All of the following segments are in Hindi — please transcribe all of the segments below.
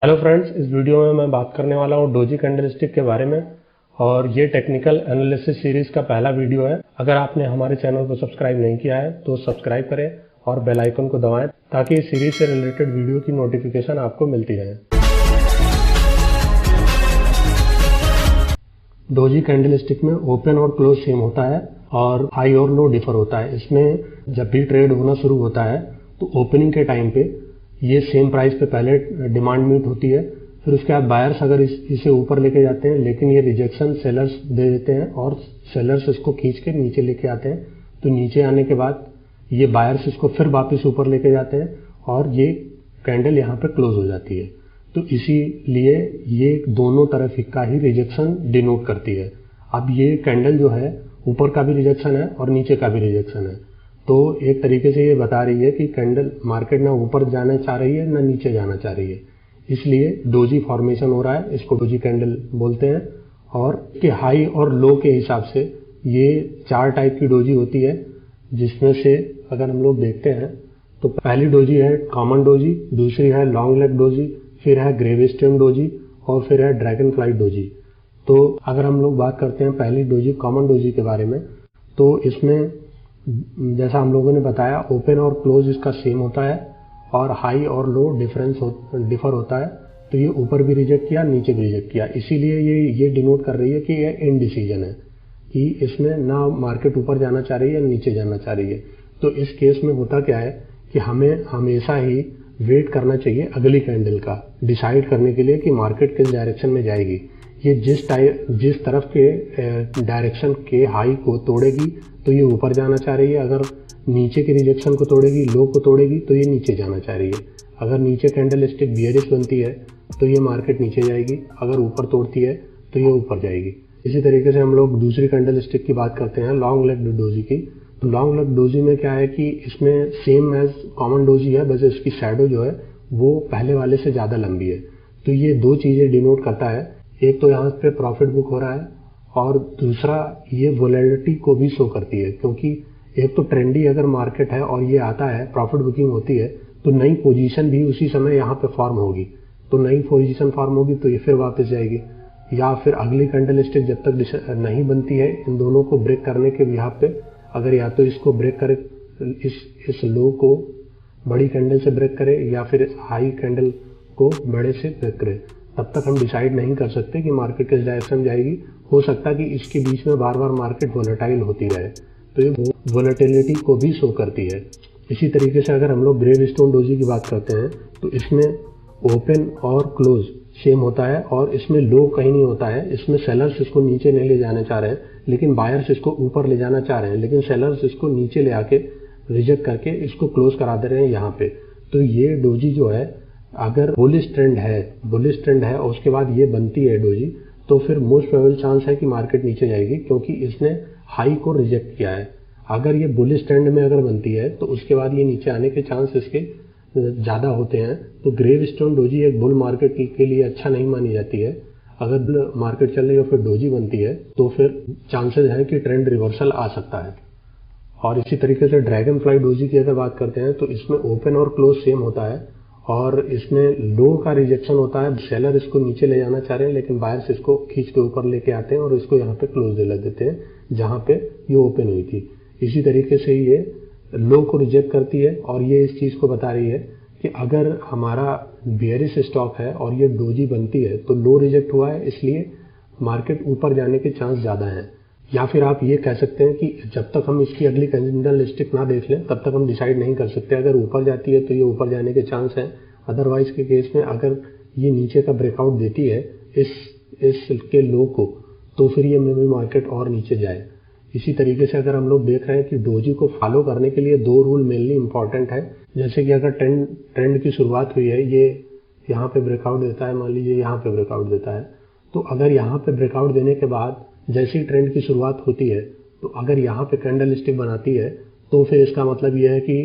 हेलो फ्रेंड्स, इस वीडियो में मैं बात करने वाला हूँ डोजी कैंडलस्टिक के बारे में। और ये टेक्निकल एनालिसिस सीरीज का पहला वीडियो है। अगर आपने हमारे चैनल को सब्सक्राइब नहीं किया है तो सब्सक्राइब करें और बेल आइकन को दबाएं ताकि इस सीरीज से रिलेटेड वीडियो की नोटिफिकेशन आपको मिलती रहे। डोजी कैंडलस्टिक में ओपन और क्लोज सेम होता है और हाई और लो डिफर होता है। इसमें जब भी ट्रेड होना शुरू होता है तो ओपनिंग के टाइम पे ये सेम प्राइस पे पहले डिमांड मीट होती है, फिर उसके बाद बायर्स अगर इसे ऊपर लेके जाते हैं, लेकिन ये रिजेक्शन सेलर्स दे देते हैं और सेलर्स इसको खींच के नीचे लेके आते हैं। तो नीचे आने के बाद ये बायर्स इसको फिर वापस ऊपर लेके जाते हैं और ये कैंडल यहाँ पे क्लोज हो जाती है। तो इसीलिए ये दोनों तरफ का ही रिजेक्शन डिनोट करती है। अब ये कैंडल जो है ऊपर का भी रिजेक्शन है और नीचे का भी रिजेक्शन है। तो एक तरीके से ये बता रही है कि कैंडल मार्केट ना ऊपर जाना चाह रही है ना नीचे जाना चाह रही है, इसलिए डोजी फॉर्मेशन हो रहा है। इसको डोजी कैंडल बोलते हैं। और के हाई और लो के हिसाब से ये 4 टाइप की डोजी होती है, जिसमें से अगर हम लोग देखते हैं तो पहली डोजी है कॉमन डोजी, दूसरी है लॉन्ग लेग डोजी, फिर है ग्रेविस्टन डोजी और फिर है ड्रैगन फ्लाई डोजी। तो अगर हम लोग बात करते हैं पहली डोजी कॉमन डोजी के बारे में, तो इसमें जैसा हम लोगों ने बताया ओपन और क्लोज इसका सेम होता है और हाई और लो डिफर होता है। तो ये ऊपर भी रिजेक्ट किया, नीचे भी रिजेक्ट किया, इसीलिए ये डिनोट कर रही है कि ये इनडिसीजन है, कि इसमें ना मार्केट ऊपर जाना चाह रही है नीचे जाना चाह रही है। तो इस केस में होता क्या है कि हमें हमेशा ही वेट करना चाहिए अगली कैंडल का डिसाइड करने के लिए कि मार्केट किस डायरेक्शन में जाएगी। ये जिस तरफ के डायरेक्शन के हाई को तोड़ेगी तो ये ऊपर जाना चाह रही है, अगर नीचे के रिजेक्शन को तोड़ेगी, लो को तोड़ेगी तो ये नीचे जाना चाह रही है। अगर नीचे कैंडल स्टिक बियरिश बनती है तो ये मार्केट नीचे जाएगी, अगर ऊपर तोड़ती है तो ये ऊपर जाएगी। इसी तरीके से हम लोग दूसरी कैंडल स्टिक की बात करते हैं लॉन्ग लेग डोजी की। तो लॉन्ग लेग डोजी में क्या है कि इसमें सेम एज कॉमन डोजी है, बस इसकी शैडो जो है वो पहले वाले से ज़्यादा लंबी है। तो ये दो चीज़ें डिनोट करता है, एक तो यहाँ पे प्रॉफिट बुक हो रहा है और दूसरा ये वोलेटिलिटी को भी शो करती है, क्योंकि एक तो ट्रेंडी अगर मार्केट है और ये आता है प्रॉफिट बुकिंग होती है तो नई पोजीशन भी उसी समय यहाँ पे फॉर्म होगी। तो नई पोजीशन फॉर्म होगी तो ये फिर वापस जाएगी, या फिर अगली कैंडल स्टिक जब तक नहीं बनती है इन दोनों को ब्रेक करने के यहाँ पे, अगर या तो इसको ब्रेक करे, इस लो को बड़ी कैंडल से ब्रेक करे या फिर हाई कैंडल को बड़े से ब्रेक करे, तब तक हम डिसाइड नहीं कर सकते कि मार्केट किस डायरेक्शन जाएगी। हो सकता है कि इसके बीच में बार बार मार्केट वोलेटाइल होती रहे, तो ये वोलेटिलिटी को भी शो करती है। इसी तरीके से अगर हम लोग ग्रेवस्टोन डोजी की बात करते हैं तो इसमें ओपन और क्लोज सेम होता है और इसमें लो कहीं नहीं होता है। इसमें सेलर्स इसको नीचे नहीं ले जाना चाह रहे हैं, लेकिन बायर्स इसको ऊपर ले जाना चाह रहे हैं, लेकिन सेलर्स इसको नीचे ले आके रिजेक्ट करके इसको क्लोज करा दे रहे हैं यहाँ पे। तो ये डोजी जो है अगर बुलिश ट्रेंड है और उसके बाद ये बनती है डोजी, तो फिर मोस्ट प्रोबेबल चांस है कि मार्केट नीचे जाएगी, क्योंकि इसने हाई को रिजेक्ट किया है। अगर ये बुलिश ट्रेंड में अगर बनती है तो उसके बाद ये नीचे आने के चांस इसके ज़्यादा होते हैं। तो ग्रेवस्टोन डोजी एक बुल मार्केट के लिए अच्छा नहीं मानी जाती है। अगर बुल मार्केट चल रही है और फिर डोजी बनती है तो फिर चांसेस हैं कि ट्रेंड रिवर्सल आ सकता है। और इसी तरीके से ड्रैगन फ्लाई डोजी की अगर बात करते हैं तो इसमें ओपन और क्लोज सेम होता है और इसमें लो का रिजेक्शन होता है। सेलर इसको नीचे ले जाना चाह रहे हैं, लेकिन बायर्स इसको खींच के ऊपर लेके आते हैं और इसको यहाँ पे क्लोज दिला देते हैं जहाँ पे ये ओपन हुई थी। इसी तरीके से ये लो को रिजेक्ट करती है और ये इस चीज़ को बता रही है कि अगर हमारा बेयरिश स्टॉक है और ये डोजी बनती है तो लो रिजेक्ट हुआ है, इसलिए मार्केट ऊपर जाने के चांस ज़्यादा हैं। या फिर आप ये कह सकते हैं कि जब तक हम इसकी अगली कैंडल स्टिक ना देख लें तब तक हम डिसाइड नहीं कर सकते। अगर ऊपर जाती है तो ये ऊपर जाने के चांस हैं, अदरवाइज के केस में अगर ये नीचे का ब्रेकआउट देती है इस के लो को, तो फिर ये मे मार्केट और नीचे जाए। इसी तरीके से अगर हम लोग देख रहे हैं कि डोजी को फॉलो करने के लिए 2 रूल मेनली इंपॉर्टेंट है। जैसे कि अगर ट्रेंड की शुरुआत हुई है, ये यहाँ पे ब्रेकआउट देता है, मान लीजिए यहाँ पे ब्रेकआउट देता है, तो अगर यहाँ पे ब्रेकआउट देने के बाद जैसे ही ट्रेंड की शुरुआत होती है तो अगर यहाँ पे कैंडल स्टिक बनाती है तो फिर इसका मतलब ये है कि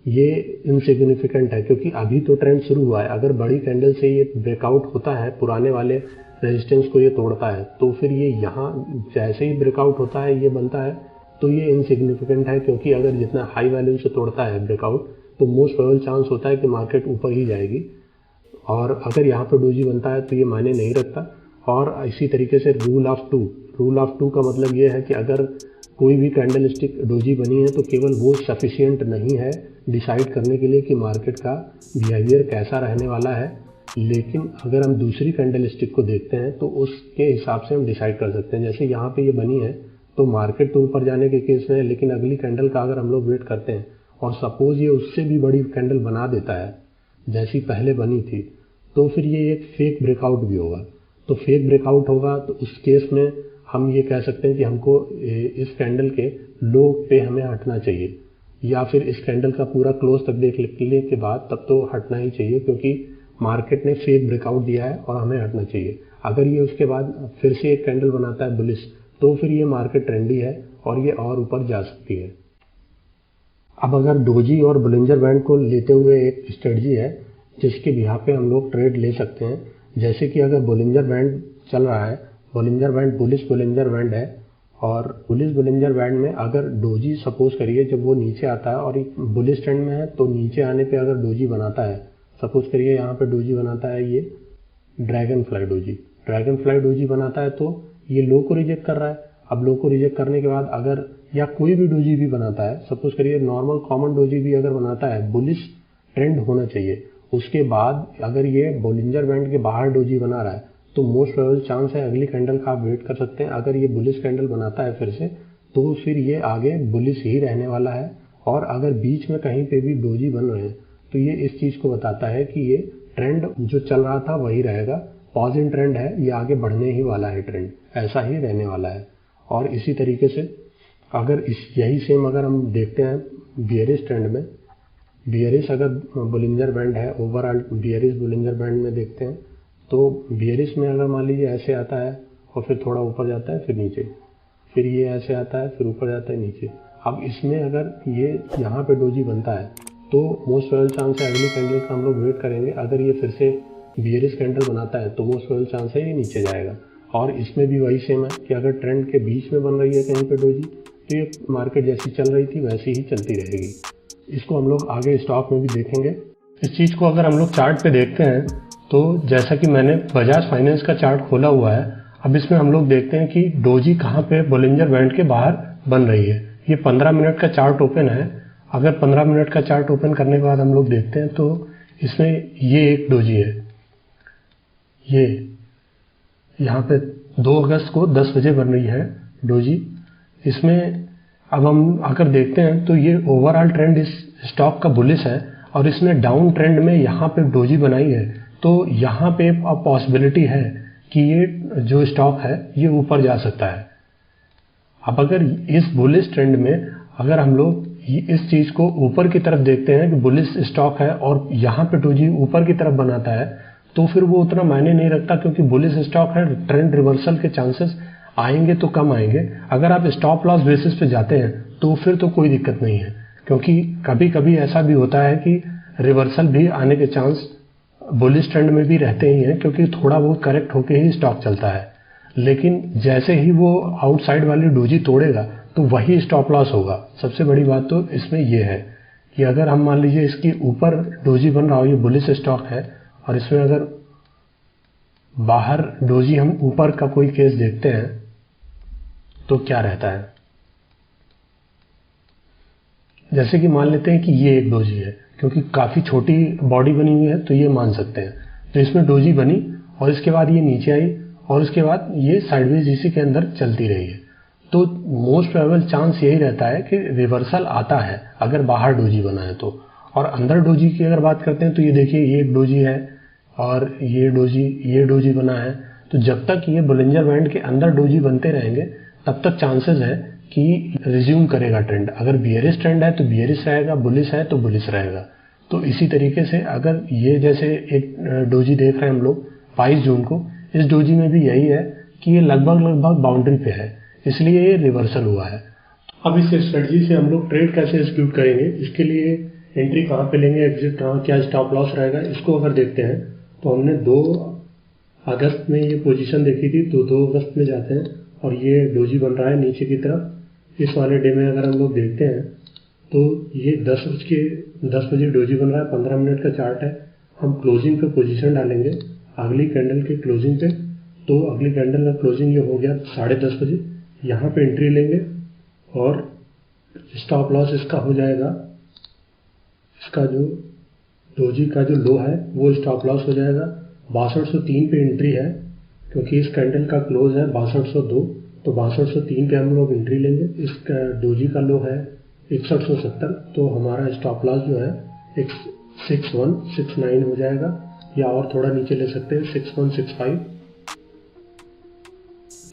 ये इनसिग्निफिकेंट है, क्योंकि अभी तो ट्रेंड शुरू हुआ है। अगर बड़ी कैंडल से ये ब्रेकआउट होता है, पुराने वाले रेजिस्टेंस को ये तोड़ता है, तो फिर ये यहाँ जैसे ही ब्रेकआउट होता है ये बनता है तो ये इनसिग्निफिकेंट है, क्योंकि अगर जितना हाई वैल्यू से तोड़ता है ब्रेकआउट तो मोस्ट प्रोबेबल चांस होता है कि मार्केट ऊपर ही जाएगी। और अगर यहाँ पे डोजी बनता है तो ये मायने नहीं रखता। और इसी तरीके से रूल ऑफ टू का मतलब ये है कि अगर कोई भी कैंडल स्टिक डोजी बनी है तो केवल वो सफिशिएंट नहीं है डिसाइड करने के लिए कि मार्केट का बिहेवियर कैसा रहने वाला है, लेकिन अगर हम दूसरी कैंडल स्टिक को देखते हैं तो उसके हिसाब से हम डिसाइड कर सकते हैं। जैसे यहाँ पे ये बनी है तो मार्केट तो ऊपर जाने के केस में है, लेकिन अगली कैंडल का अगर हम लोग वेट करते हैं और सपोज ये उससे भी बड़ी कैंडल बना देता है जैसी पहले बनी थी, तो फिर ये एक फेक ब्रेकआउट भी होगा। तो फेक ब्रेकआउट होगा तो उस केस में हम ये कह सकते हैं कि हमको इस कैंडल के लो पे हमें हटना चाहिए, या फिर इस कैंडल का पूरा क्लोज तक देख लेने के बाद तब तो हटना ही चाहिए, क्योंकि मार्केट ने फेक ब्रेकआउट दिया है और हमें हटना चाहिए। अगर ये उसके बाद फिर से एक कैंडल बनाता है बुलिश, तो फिर ये मार्केट ट्रेंडी है और ये और ऊपर जा सकती है। अब अगर डोजी और बोलिंजर बैंड को लेते हुए एक स्ट्रेटजी है जिसके बिहाफ पे हम लोग ट्रेड ले सकते हैं। जैसे कि अगर बोलिंजर बैंड चल रहा है, Bollinger band bullish Bollinger band है, और बुलिश बोलिंजर बैंड में अगर डोजी सपोज करिए जब वो नीचे आता है और एक बुलिश ट्रेंड में है तो नीचे आने पे अगर डोजी बनाता है, सपोज करिए यहाँ पे डोजी बनाता है ये ड्रैगन फ्लाई डोजी बनाता है तो ये लो को रिजेक्ट कर रहा है। अब लो को रिजेक्ट करने के बाद अगर या कोई भी डोजी भी बनाता है, सपोज करिए नॉर्मल कॉमन डोजी भी अगर बनाता है, बुलिश ट्रेंड होना चाहिए। उसके बाद अगर ये बोलिंजर बैंड के बाहर डोजी बना रहा है तो मोस्ट प्रोबेबल चांस है अगली कैंडल का आप वेट कर सकते हैं। अगर ये बुलिश कैंडल बनाता है फिर से तो फिर ये आगे बुलिश ही रहने वाला है। और अगर बीच में कहीं पे भी डोजी बन रहे हैं तो ये इस चीज़ को बताता है कि ये ट्रेंड जो चल रहा था वही रहेगा, पॉज इन ट्रेंड है, ये आगे बढ़ने ही वाला है, ट्रेंड ऐसा ही रहने वाला है। और इसी तरीके से अगर यही सेम अगर हम देखते हैं बियरिश ट्रेंड में, बियरिश अगर बोलिंजर बैंड है, ओवरऑल बियरिश बोलिंजर बैंड में देखते हैं तो बियरिश में अगर मान लीजिए ऐसे आता है और फिर थोड़ा ऊपर जाता है फिर नीचे, फिर ये ऐसे आता है फिर ऊपर जाता है नीचे। अब इसमें अगर ये यहाँ पे डोजी बनता है तो मोस्ट प्रोबेबल चांस है अगली कैंडल का हम लोग वेट करेंगे। अगर ये फिर से बियरिश कैंडल बनाता है तो मोस्ट प्रोबेबल चांस है ये नीचे जाएगा। और इसमें भी वही सेम है कि अगर ट्रेंड के बीच में बन रही है कहीं पे डोजी तो ये मार्केट जैसी चल रही थी वैसी ही चलती रहेगी। इसको हम लोग आगे स्टॉक में भी देखेंगे। इस चीज़ को अगर हम लोग चार्ट पे देखते हैं तो जैसा कि मैंने बजाज फाइनेंस का चार्ट खोला हुआ है, अब इसमें हम लोग देखते हैं कि डोजी कहाँ पे बोलिंजर बैंड के बाहर बन रही है। ये 15 मिनट का चार्ट ओपन है। अगर 15 मिनट का चार्ट ओपन करने के बाद हम लोग देखते हैं तो इसमें ये एक डोजी है, ये यहाँ पे 2 अगस्त को 10 बजे बन रही है डोजी। इसमें अब हम अगर देखते हैं तो ये ओवरऑल ट्रेंड इस स्टॉक का बुलिश है और इसने डाउन ट्रेंड में यहाँ पे डोजी बनाई है, तो यहाँ पे अब पॉसिबिलिटी है कि ये जो स्टॉक है ये ऊपर जा सकता है। अब अगर इस बुलिश ट्रेंड में अगर हम लोग इस चीज़ को ऊपर की तरफ देखते हैं कि बुलिश स्टॉक है और यहाँ पे डोजी ऊपर की तरफ बनाता है तो फिर वो उतना मायने नहीं रखता, क्योंकि बुलिश स्टॉक है, ट्रेंड रिवर्सल के चांसेस आएंगे तो कम आएंगे। अगर आप स्टॉप लॉस बेसिस पे जाते हैं तो फिर तो कोई दिक्कत नहीं है, क्योंकि कभी कभी ऐसा भी होता है कि रिवर्सल भी आने के चांस बुलिश ट्रेंड में भी रहते ही हैं, क्योंकि थोड़ा बहुत करेक्ट होके ही स्टॉक चलता है। लेकिन जैसे ही वो आउटसाइड वाली डोजी तोड़ेगा तो वही स्टॉप लॉस होगा। सबसे बड़ी बात तो इसमें ये है कि अगर हम मान लीजिए इसकी ऊपर डोजी बन रहा हो, ये बुलिश स्टॉक है, और इसमें अगर बाहर डोजी हम ऊपर का कोई केस देखते हैं तो क्या रहता है। जैसे कि मान लेते हैं कि ये एक डोजी है, क्योंकि काफ़ी छोटी बॉडी बनी हुई है तो ये मान सकते हैं। तो इसमें डोजी बनी और इसके बाद ये नीचे आई और उसके बाद ये साइडवेज इसी के अंदर चलती रही है, तो मोस्ट प्रोबेबल चांस यही रहता है कि रिवर्सल आता है अगर बाहर डोजी बना है तो। और अंदर डोजी की अगर बात करते हैं तो ये देखिए ये एक डोजी है और ये डोजी बना है। तो जब तक ये बोलिंजर बैंड के अंदर डोजी बनते रहेंगे तब तक चांसेस है कि रिज्यूम करेगा ट्रेंड। अगर बियरिश ट्रेंड है तो बियरिश रहेगा, बुलिश है तो बुलिश रहेगा। तो इसी तरीके से अगर ये जैसे एक डोजी देख रहे हैं हम लोग 22 जून को, इस डोजी में भी यही है कि ये लगभग बाउंड्री पे है, इसलिए ये रिवर्सल हुआ है। अब इस स्ट्रेटजी से हम लोग ट्रेड कैसे एग्जीक्यूट करेंगे, इसके लिए एंट्री कहाँ पे लेंगे, एग्जिट कहाँ, क्या स्टॉप लॉस रहेगा, इसको अगर देखते हैं तो हमने 2 अगस्त में ये पोजीशन देखी थी, तो 2 अगस्त में जाते हैं और ये डोजी बन रहा है नीचे की तरफ। इस वाले डे में अगर हम लोग देखते हैं तो ये 10 बजे डोजी बन रहा है, 15 मिनट का चार्ट है। हम क्लोजिंग पे पोजीशन डालेंगे अगली कैंडल के क्लोजिंग पे। तो अगली कैंडल का क्लोजिंग ये हो गया 10:30 बजे। यहाँ पे एंट्री लेंगे और स्टॉप लॉस इसका हो जाएगा, इसका जो डोजी का जो लो है वो स्टॉप लॉस हो जाएगा 6203 पे एंट्री है, क्योंकि इस कैंडल का क्लोज है 6202, तो 6203 पे हम लोग एंट्री लेंगे। इसका डोजी का लो है 6170, तो हमारा स्टॉप लॉस जो है 6169 हो जाएगा, या और थोड़ा नीचे ले सकते हैं 6165।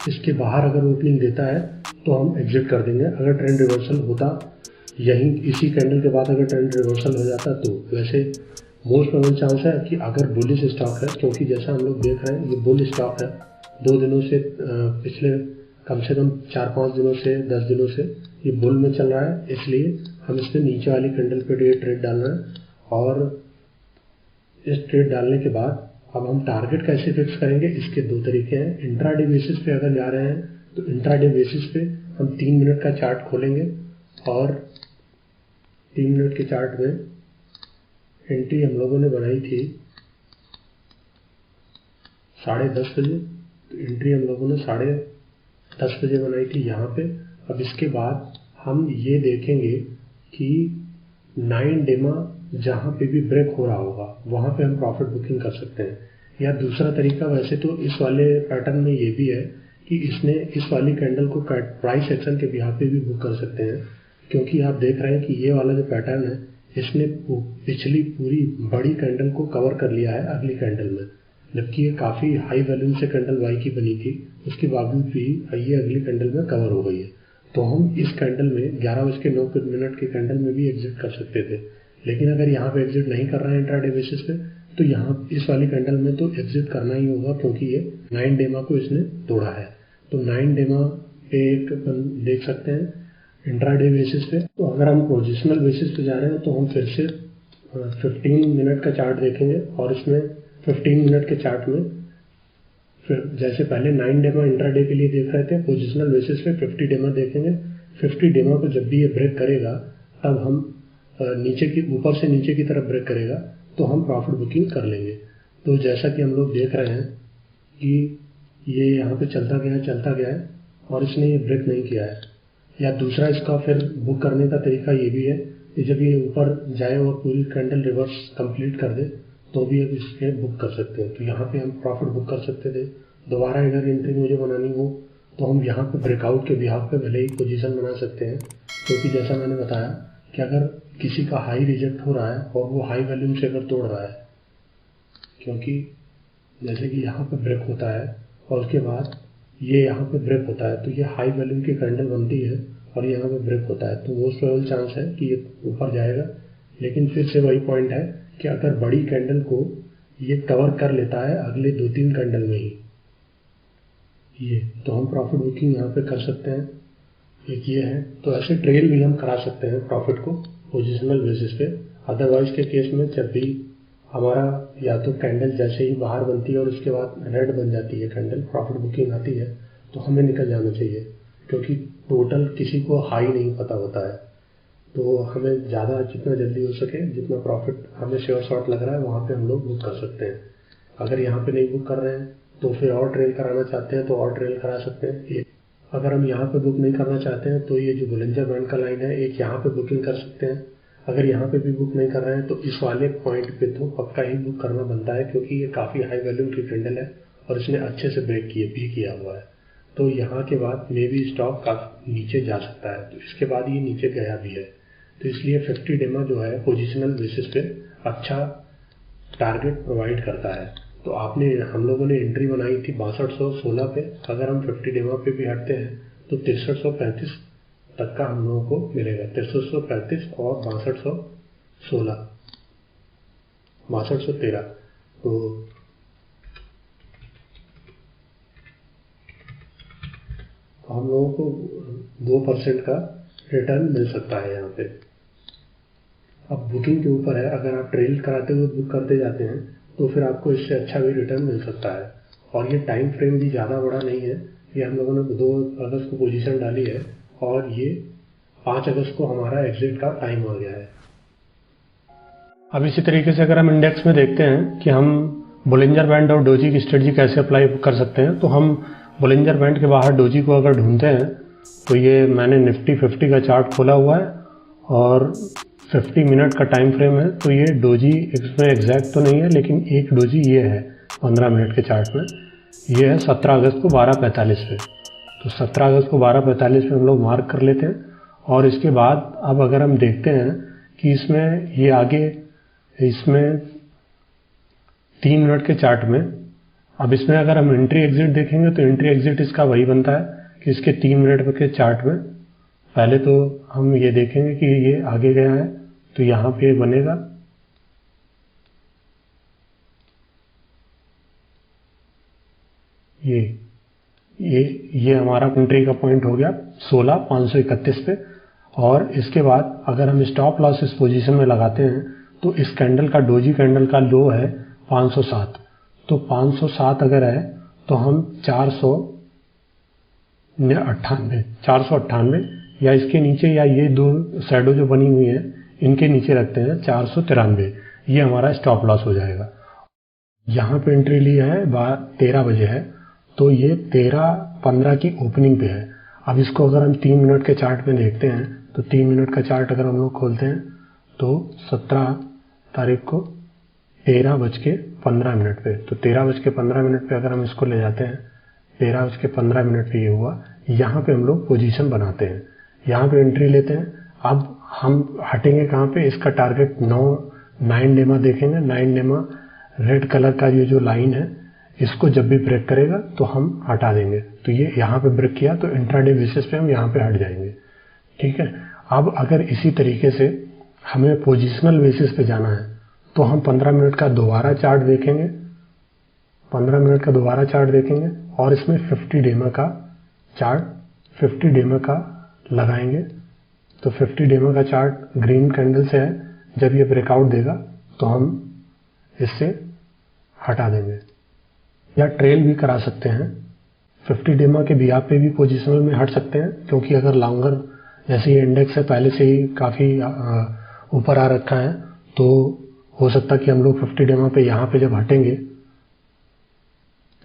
इसके बाहर अगर ओपनिंग देता है तो हम एग्जिट कर देंगे। अगर ट्रेंड रिवर्सल होता यहीं इसी कैंडल के बाद अगर ट्रेंड रिवर्सल हो जाता तो वैसे मोस्ट प्रोबेबल चांस है कि अगर बुलिश स्टॉक है, क्योंकि जैसा हम लोग देख रहे हैं ये बुल स्टॉक है, 2 दिनों से पिछले कम से कम 4-5 दिनों से 10 दिनों से ये बुल में चल रहा है, इसलिए हम इसमें नीचे वाली कैंडल पे ये ट्रेड डालना है। और इस ट्रेड डालने के बाद अब हम टारगेट कैसे फिक्स करेंगे, इसके 2 तरीके हैं। इंट्राडे बेसिस पे अगर जा रहे हैं तो इंट्राडे बेसिस पे हम 3 मिनट का चार्ट खोलेंगे और 3 मिनट के चार्ट में एंट्री हम लोगों ने बनाई थी 10:30 बजे, तो एंट्री हम लोगों ने 10:30 बजे बनाई थी यहाँ पे। अब इसके बाद हम ये देखेंगे कि 9 डेमा जहाँ पे भी ब्रेक हो रहा होगा वहाँ पे हम प्रॉफिट बुकिंग कर सकते हैं। या दूसरा तरीका वैसे तो इस वाले पैटर्न में ये भी है कि इसने इस वाली कैंडल को प्राइस एक्शन के बिहाफ पे भी बुक कर सकते हैं, क्योंकि आप देख रहे हैं कि ये वाला जो पैटर्न है इसने पिछली पूरी बड़ी कैंडल को कवर कर लिया है अगली कैंडल में, जबकि ये काफ़ी हाई वैल्यूम से कैंडल वाई की बनी थी, उसके बावजूद भी ये अगली कैंडल में कवर हो गई है। तो हम इस कैंडल में 11:09 की कैंडल में भी एग्जिट कर सकते थे, लेकिन अगर यहाँ पे एग्जिट नहीं कर रहे हैं इंट्राडे बेसिस पे तो यहाँ इस वाली कैंडल में तो एग्जिट करना ही होगा, क्योंकि ये 9 डेमा को इसने तोड़ा है। तो 9 डेमा पे एक देख सकते हैं इंट्राडे बेसिस पे। तो अगर हम पोजिशनल बेसिस पे जा रहे हैं तो हम फिर से 15 मिनट का चार्ट देखेंगे और इसमें 15 मिनट के चार्ट में फिर जैसे पहले 9 डेमा इंट्राडे के लिए देख रहे थे, पोजिशनल बेसिस पे 50 डेमा देखेंगे। 50 डेमा को जब भी ये ब्रेक करेगा तब हम नीचे की ऊपर से नीचे की तरफ ब्रेक करेगा तो हम प्रॉफिट बुकिंग कर लेंगे। तो जैसा कि हम लोग देख रहे हैं कि ये यहाँ पे चलता गया है और इसने ये ब्रेक नहीं किया है। या दूसरा इसका फिर बुक करने का तरीका ये भी है कि जब ये ऊपर जाए और पूरी कैंडल रिवर्स कंप्लीट कर दे तो भी अब इसके बुक कर सकते हैं। तो यहाँ पे हम प्रॉफिट बुक कर सकते थे। दोबारा अगर एंट्री मुझे बनानी हो तो हम यहाँ पे ब्रेकआउट के बिहाफ पे भले ही पोजीशन बना सकते हैं, क्योंकि जैसा मैंने बताया कि अगर किसी का हाई रिजेक्ट हो रहा है और वो हाई वैल्यूम से अगर तोड़ रहा है, क्योंकि जैसे कि यहाँ पे ब्रेक होता है और उसके बाद ये यहाँ पे ब्रेक होता है तो ये हाई वैल्यूम की कैंडल बनती है और यहाँ पे ब्रेक होता है, तो मोस्ट प्रोबेबल चांस है कि ये ऊपर जाएगा। लेकिन फिर से वही पॉइंट है कि अगर बड़ी कैंडल को ये कवर कर लेता है अगले 2-3 कैंडल में ही ये, तो हम प्रॉफिट बुकिंग यहाँ पे कर सकते हैं। एक ये है, तो ऐसे ट्रेल भी हम करा सकते हैं प्रॉफिट को पोजिशनल बेसिस पे। अदरवाइज के केस में जब भी हमारा या तो कैंडल जैसे ही बाहर बनती है और उसके बाद रेड बन जाती है कैंडल, प्रॉफिट बुकिंग आती है, तो हमें निकल जाना चाहिए, क्योंकि टोटल किसी को हाई नहीं पता होता है। तो हमें ज़्यादा जितना जल्दी हो सके जितना प्रॉफिट हमें श्योर शॉर्ट लग रहा है वहाँ पे हम लोग बुक कर सकते हैं। अगर यहाँ पे नहीं बुक कर रहे हैं तो फिर और ट्रेल कराना चाहते हैं तो और ट्रेल करा सकते हैं। अगर हम यहाँ पे बुक नहीं करना चाहते हैं तो ये जो बुलंजर बैंड का लाइन है एक यहाँ पे बुकिंग कर सकते हैं। अगर यहाँ पे भी बुक नहीं कर रहे हैं तो इस वाले पॉइंट पे तो पक्का ही बुक करना बनता है, क्योंकि ये काफ़ी हाई वैल्यूम की कैंडल है और इसने अच्छे से ब्रेक किया हुआ है। तो यहाँ के बाद मे भी स्टॉक काफी नीचे जा सकता है, तो इसके बाद ये नीचे गया भी है। तो इसलिए 50 डेमा जो है पोजिशनल बेसिस पे अच्छा टारगेट प्रोवाइड करता है। तो हम लोगों ने एंट्री बनाई थी 6216 पे, अगर हम 50 डेमा पे भी हटते हैं तो 6335 तक का हम लोगों को मिलेगा। 6335 और 6213 तो हम लोगों को 2% का रिटर्न मिल सकता है यहाँ पे। अब बुकिंग के ऊपर है, अगर आप ट्रेल कराते हुए बुक करते जाते हैं तो फिर आपको इससे अच्छा भी रिटर्न मिल सकता है। और ये टाइम फ्रेम भी ज़्यादा बड़ा नहीं है। ये हम लोगों ने 2 अगस्त को पोजीशन डाली है और ये 5 अगस्त को हमारा एग्जिट का टाइम आ गया है। अब इसी तरीके से अगर हम इंडेक्स में देखते हैं कि हम बोलिंजर बैंड और डोजी की स्ट्रेटजी कैसे अप्लाई कर सकते हैं, तो हम बोलिंजर बैंड के बाहर डोजी को अगर ढूंढते हैं तो ये मैंने निफ्टी 50 का चार्ट खोला हुआ है और 50 मिनट का टाइम फ्रेम है। तो ये डोजी इसमें एग्जैक्ट तो नहीं है, लेकिन एक डोजी ये है 15 मिनट के चार्ट में, ये है 17 अगस्त को 12:45 पे। तो 17 अगस्त को 12:45 पे हम लोग मार्क कर लेते हैं। और इसके बाद अब अगर हम देखते हैं कि इसमें ये आगे इसमें 3 मिनट के चार्ट में, अब इसमें अगर हम एंट्री एग्जिट देखेंगे तो एंट्री एग्जिट इसका वही बनता है कि इसके 3 मिनट के चार्ट में पहले तो हम ये देखेंगे कि ये आगे गया है, तो यहाँ पे बनेगा ये हमारा एंट्री का पॉइंट हो गया 16,531 पे। और इसके बाद अगर हम स्टॉप लॉस इस पोजीशन में लगाते हैं तो इस कैंडल का डोजी कैंडल का लो है 507। तो 507 अगर है तो हम 498 या इसके नीचे, या ये दो शैडो जो बनी हुई है इनके नीचे रखते हैं 493, ये हमारा स्टॉप लॉस हो जाएगा। यहाँ पे एंट्री लिया है 13 बजे है, तो ये 13:15 की ओपनिंग पे है। अब इसको अगर हम 3 मिनट के चार्ट में देखते हैं तो 3 मिनट का चार्ट अगर हम लोग खोलते हैं तो 17 तारीख को 13:15 पे, तो 13:15 पे अगर हम इसको ले जाते हैं 13:15 पे ये हुआ। यहाँ पे हम लोग पोजीशन बनाते हैं, यहाँ पे एंट्री लेते हैं। अब हम हटेंगे कहाँ पे, इसका टारगेट 9 डेमा देखेंगे। 9 डेमा रेड कलर का ये जो लाइन है, इसको जब भी ब्रेक करेगा तो हम हटा देंगे। तो ये यहाँ पे ब्रेक किया तो इंट्राडे बेसिस पे हम यहाँ पे हट जाएंगे, ठीक है। अब अगर इसी तरीके से हमें पोजिशनल बेसिस पे जाना है तो हम 15 मिनट का दोबारा चार्ट देखेंगे, 15 मिनट का दोबारा चार्ट देखेंगे और इसमें 50 डेमा का चार्ट 50 डेमा का लगाएंगे। तो 50 डेमा का चार्ट ग्रीन कैंडल से है, जब ये ब्रेकआउट देगा तो हम इससे हटा देंगे या ट्रेल भी करा सकते हैं। 50 डेमा के बिहाफ पे भी पोजिशनल में हट सकते हैं, क्योंकि अगर लॉन्गर जैसे ये इंडेक्स है पहले से ही काफ़ी ऊपर आ रखा है, तो हो सकता है कि हम लोग 50 डेमा पे यहाँ पे जब हटेंगे,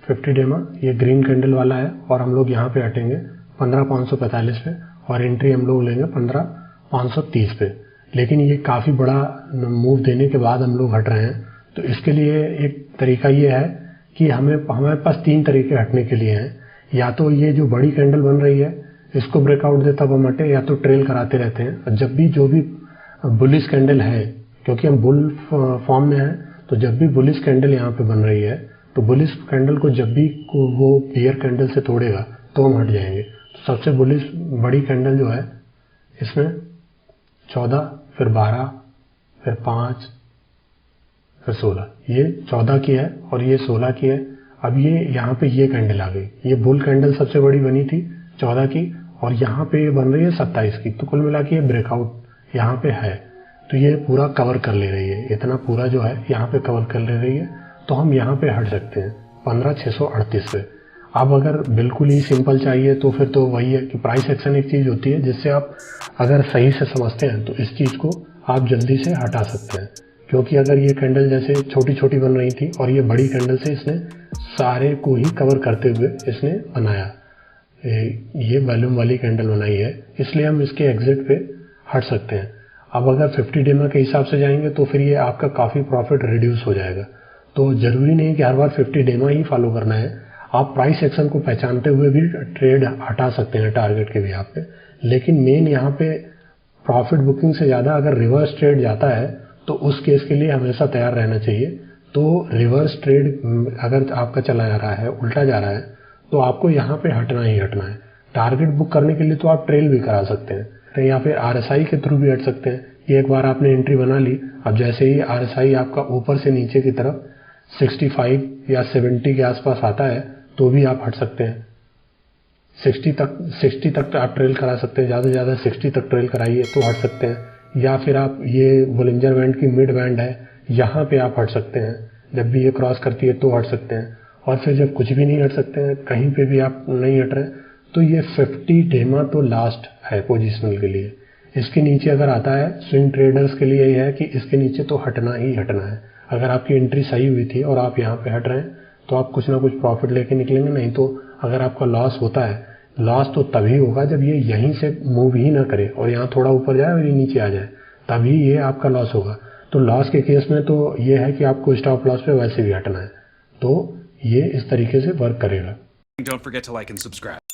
50 डेमा ये ग्रीन कैंडल वाला है और हम लोग यहाँ पे हटेंगे 15,545 पे और एंट्री हम लोग लेंगे 15,530 पे। लेकिन ये काफ़ी बड़ा मूव देने के बाद हम लोग हट रहे हैं, तो इसके लिए एक तरीका ये है कि हमारे पास 3 तरीके हटने के लिए हैं। या तो ये जो बड़ी कैंडल बन रही है इसको ब्रेकआउट दे तब हम हटे, या तो ट्रेल कराते रहते हैं। और जब भी जो भी बुलिश कैंडल है, क्योंकि हम बुल फॉर्म में हैं, तो जब भी बुलिश कैंडल यहाँ पे बन रही है तो बुलिश कैंडल को जब भी वो बियर कैंडल से तोड़ेगा तो हम हट जाएंगे। तो सबसे बुलिश बड़ी कैंडल जो है इसमें 14, फिर 12, फिर 5, फिर 16, ये 14 की है और ये 16 की है। अब ये यहाँ पे ये कैंडल आ गई, ये बुल कैंडल सबसे बड़ी बनी थी 14 की और यहाँ पे ये बन रही है 27 की। तो कुल मिला के ये ब्रेकआउट यहाँ पे है, तो ये पूरा कवर कर ले रही है, इतना पूरा जो है यहाँ पे कवर कर ले रही है। तो हम यहाँ पे हट सकते हैं 15,638 पे। अब अगर बिल्कुल ही सिंपल चाहिए तो फिर तो वही है कि प्राइस एक्शन एक चीज़ होती है जिससे आप अगर सही से समझते हैं तो इस चीज़ को आप जल्दी से हटा सकते हैं। क्योंकि अगर ये कैंडल जैसे छोटी छोटी बन रही थी और ये बड़ी कैंडल से इसने सारे को ही कवर करते हुए इसने बनाया, ये वॉल्यूम वाली कैंडल बनाई है, इसलिए हम इसके एग्जिट पे हट सकते हैं। अब अगर 50 डेमा के हिसाब से जाएंगे तो फिर ये आपका काफ़ी प्रॉफिट रिड्यूस हो जाएगा। तो ज़रूरी नहीं कि हर बार 50 डेमा ही फॉलो करना है, आप प्राइस एक्शन को पहचानते हुए भी ट्रेड हटा सकते हैं टारगेट के भी यहाँ पे। लेकिन मेन यहाँ पे प्रॉफिट बुकिंग से ज़्यादा अगर रिवर्स ट्रेड जाता है तो उस केस के लिए हमेशा तैयार रहना चाहिए। तो रिवर्स ट्रेड अगर आपका चला जा रहा है, उल्टा जा रहा है, तो आपको यहाँ पे हटना ही हटना है। टारगेट बुक करने के लिए तो आप ट्रेल भी करा सकते हैं या फिर RSI के थ्रू भी हट सकते हैं। ये एक बार आपने एंट्री बना ली, अब जैसे ही RSI आपका ऊपर से नीचे की तरफ 65 या 70 के आसपास आता है तो भी आप हट सकते हैं। 60 तक आप ट्रेल करा सकते हैं, ज़्यादा से ज़्यादा 60 तक ट्रेल कराइए तो हट सकते हैं। या फिर आप ये बोलिंजर बैंड की मिड बैंड है, यहाँ पे आप हट सकते हैं, जब भी ये क्रॉस करती है तो हट सकते हैं। और फिर जब कुछ भी नहीं हट सकते हैं, कहीं पे भी आप नहीं हट रहे, तो ये 50 डेमा तो लास्ट है पोजिशनल के लिए। इसके नीचे अगर आता है, स्विंग ट्रेडर्स के लिए यह है कि इसके नीचे तो हटना ही हटना है। अगर आपकी एंट्री सही हुई थी और आप यहाँ पे हट रहे हैं तो आप कुछ ना कुछ प्रॉफिट लेके निकलेंगे, नहीं तो अगर आपका लॉस होता है, लॉस तो तभी होगा जब ये यहीं से मूव ही ना करे और यहाँ थोड़ा ऊपर जाए और ये नीचे आ जाए, तभी ये आपका लॉस होगा। तो लॉस के केस में तो ये है कि आपको स्टॉप लॉस पे वैसे भी हटना है, तो ये इस तरीके से वर्क करेगा। Don't forget to like and subscribe.